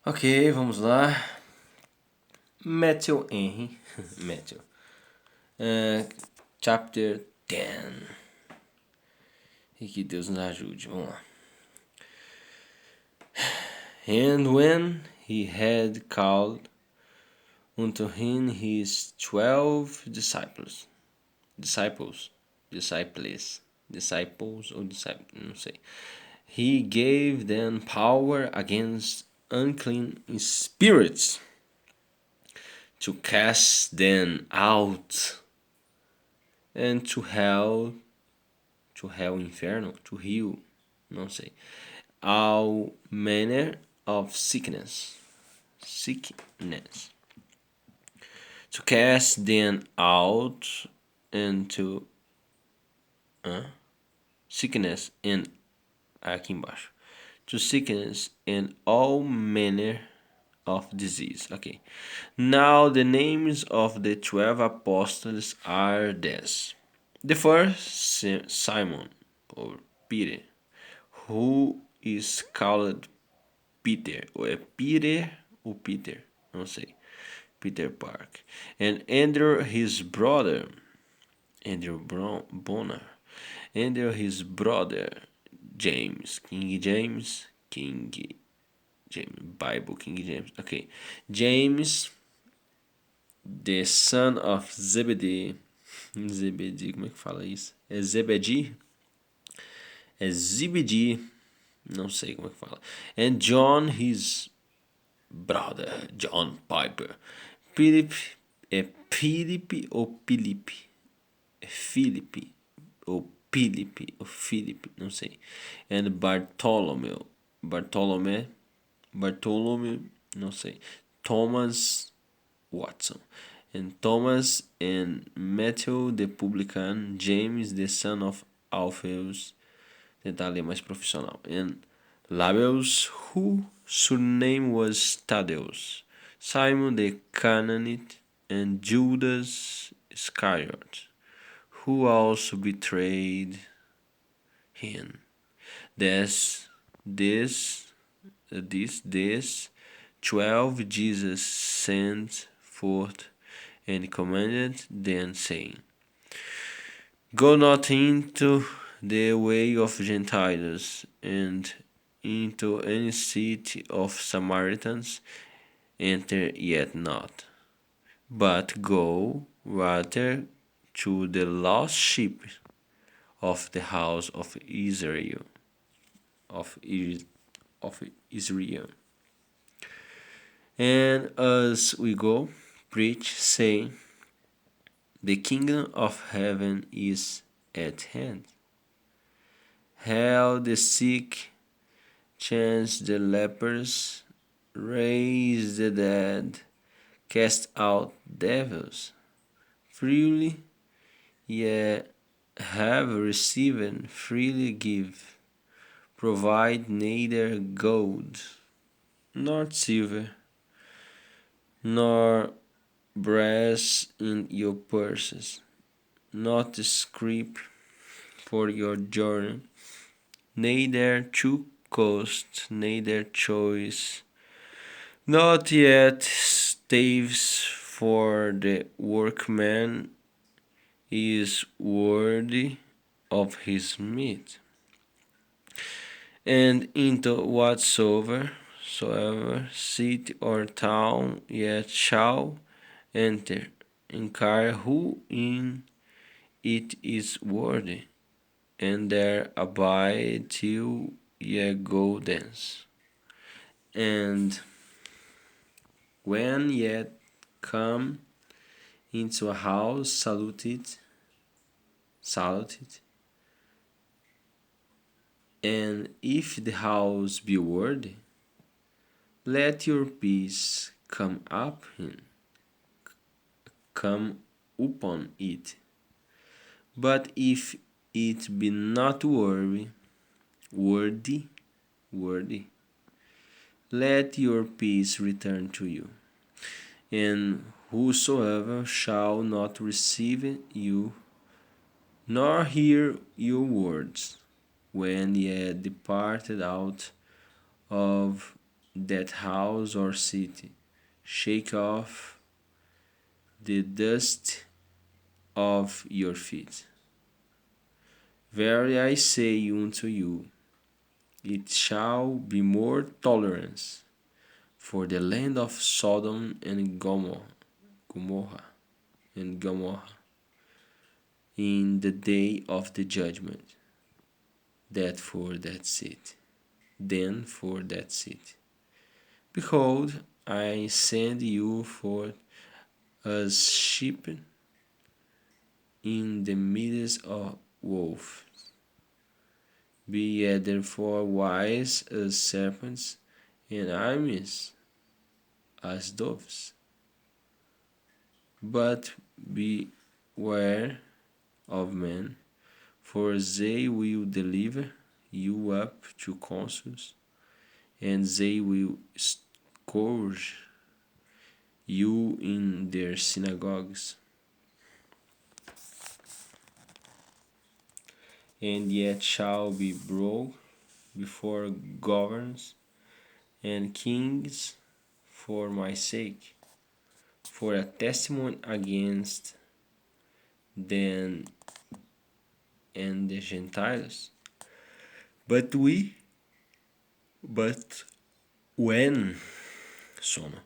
Ok, vamos lá. Matthew Henry. Matthew. Chapter 10. E que Deus nos ajude. Vamos lá. And when he had called unto him his 12 disciples ou disciples, não sei. He gave them power against unclean spirits to cast them out and to hell, inferno, to rio, não sei, all manner of sickness, to cast them out into sickness and aqui embaixo, to sickness and all manner of disease. Okay. Now the names of the 12 apostles are this. The first, Simon, or Peter, who is called Peter, ou é Peter ou Peter, não sei, Peter Park, and Andrew his brother, Bonner, Andrew his brother, James, King James, Bible, King James, okay, James, the son of Zebedee, como é que fala isso? É Zebedee? É Zebedee, não sei como é que fala. And John, his brother, John Piper. Philip, é Philip ou Philippe? É Philip ou Philip, não sei. And Bartholomew, não sei. Thomas Watson. And Thomas and Matthew the publican, James the son of Alphaeus, tentar ler mais profissional, and Labels, whose surname was Thaddeus, Simon the Canaanite, and Judas Iscariot, who also betrayed him. This 12 Jesus sent forth and commanded them, saying, Go not into the way of Gentiles, and into any city of Samaritans enter yet not, but go rather to the lost sheep of the house of Israel. And as we go, preach, saying, The kingdom of heaven is at hand. Heal the sick, change the lepers, raise the dead, cast out devils. Freely ye have received, freely give. Provide neither gold, nor silver, nor brass in your purses, not scrip for your journey, neither two cost, neither choice, not yet staves, for the workman is worthy of his meat. And into whatsoever city or town yet shall enter, inquire who in it is worthy, and there abide till ye go thence. And when ye come into a house, salute it, and if the house be worthy, let your peace come upon it. But if it be not worthy, let your peace return to you. And whosoever shall not receive you, nor hear your words, when ye departed out of that house or city. Shake off the dust of your feet. Verily I say unto you, it shall be more tolerance for the land of Sodom and Gomorrah, and Gomorrah in the day of the judgment, that for that city, than for that city. Behold, I send you forth as sheep in the midst of wolves. Be ye therefore wise as serpents, and harmless as doves. But beware of men, for they will deliver you up to councils, and they will scourge you in their synagogues. And yet shall be brought before governors and kings for my sake, for a testimony against them and the Gentiles. But we, but when, sono,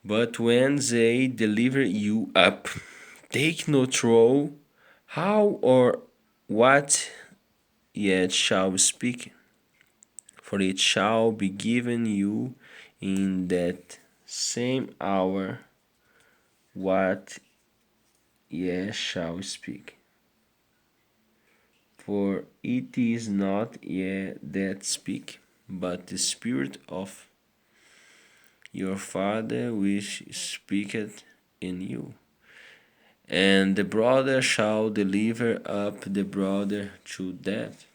but when they deliver you up, take no trouble how or what yet shall speak, for it shall be given you in that same hour what ye shall speak. For it is not ye that speak, but the Spirit of your Father which speaketh in you. And the brother shall deliver up the brother to death,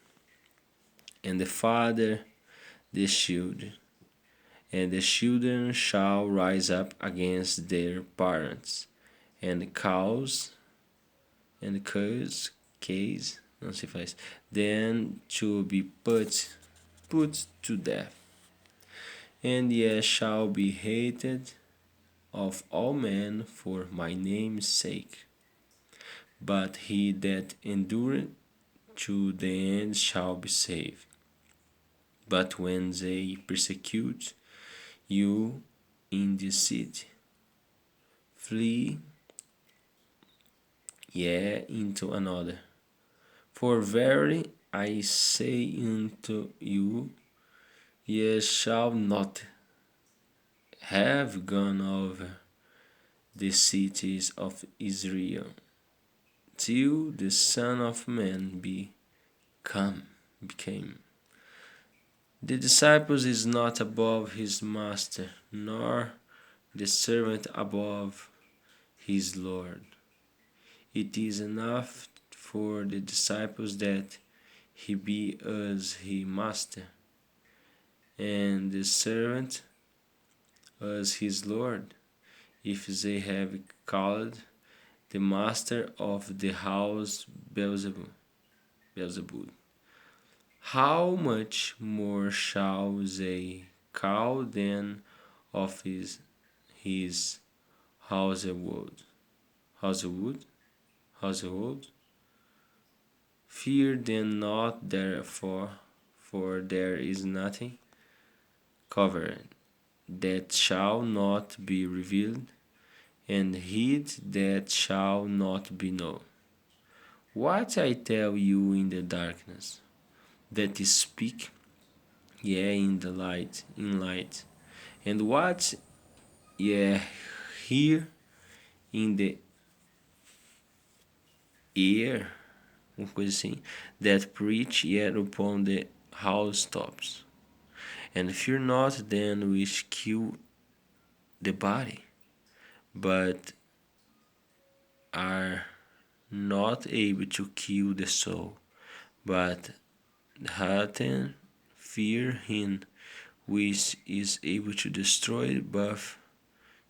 and the father the children, and the children shall rise up against their parents, and cause, não se faz, then to be put to death. And ye shall be hated of all men for my name's sake. But he that endureth to the end shall be saved. But when they persecute you in this city, flee ye into another. For verily I say unto you, ye shall not have gone over the cities of Israel till the Son of Man became. The disciple is not above his master, nor the servant above his Lord. It is enough for the disciples that he be as his master, and the servant as his Lord, if they have called the master of the house Beelzebub. How much more shall they call then of his household? Household? Fear them not therefore, for there is nothing covered that shall not be revealed, and hid that shall not be known. What I tell you in the darkness, that is speak, ye in light, and what ye hear in the ear, uma coisa assim, that preach yet upon the housetops. And fear not them which kill the body, but are not able to kill the soul, but haten fear him which is able to destroy both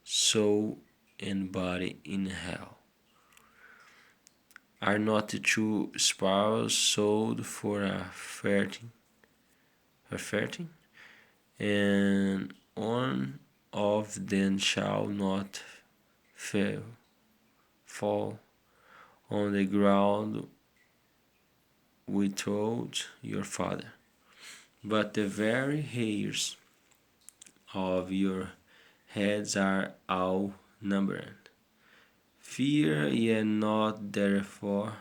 soul and body in hell. Are not the two sparrows sold for a farthing? And one of them shall not fail, fall on the ground without your father, but the very hairs of your heads are all numbered. Fear ye not, therefore,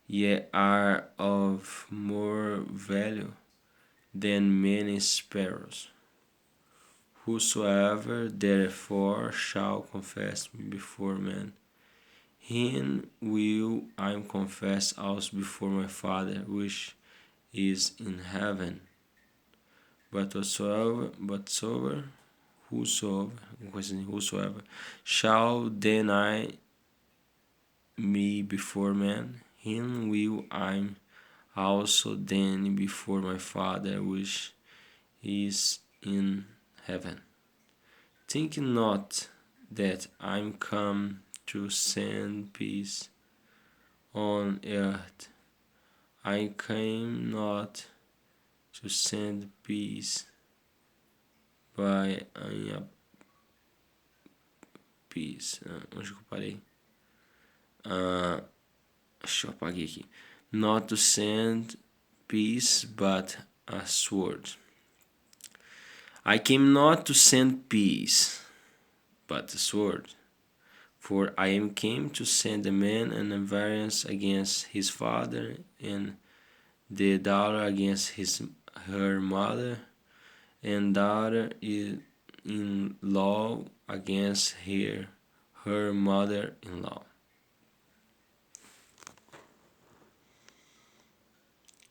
ye are of more value than many sparrows. Whosoever therefore shall confess me before men, him will I confess also before my Father which is in heaven. But whosoever shall deny me before men, him will I also deny before my Father which is in heaven. Think not that I'm come to send peace on earth. I came not to send peace by a peace. Onde que eu parei? Deixa eu apaguei aqui. Not to send peace, but a sword. I came not to send peace, but a sword. For I am came to send a man an variance against his father, and the daughter against her mother, and daughter in law against her mother-in-law.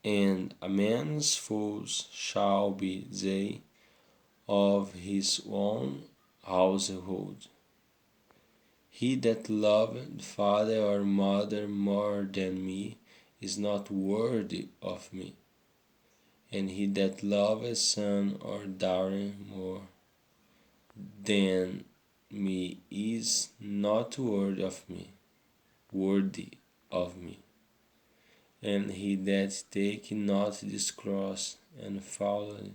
And a man's foes shall be they of his own household. He that loveth father or mother more than me is not worthy of me. And he that loveth son or daughter more than me is not worthy of me. And he that take not this cross and follow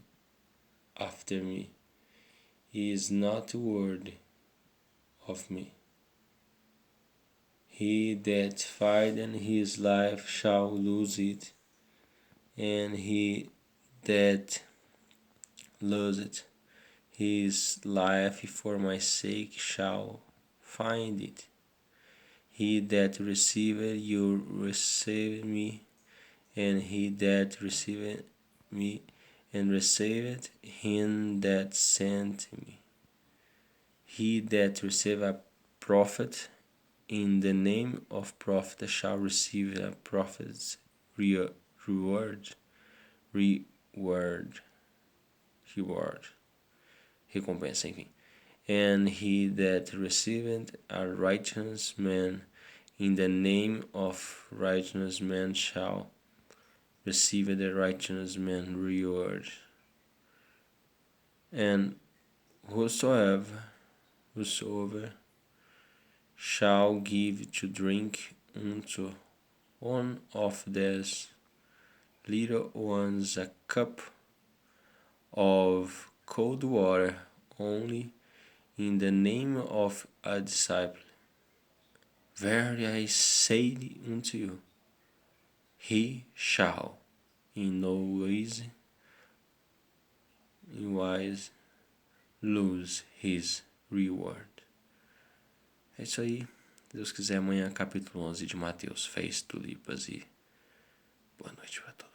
after me, he is not worthy of me. He that findeth his life shall lose it, and he that loseth his life for my sake shall find it. He that receiveth you receive me, and he that receiveth me and receiveth him that sent me. He that receiveth a prophet in the name of prophet shall receive a prophet's reward, recompensa, enfim. And he that receiveth a righteous man in the name of righteous man shall receive the righteous man reward. And whosoever shall give to drink unto one of these little ones a cup of cold water only in the name of a disciple, verily I say unto you, he shall in no wise lose his reward. É isso aí. Se Deus quiser, amanhã capítulo 11 de Mateus. Fé, tulipas e boa noite para todos.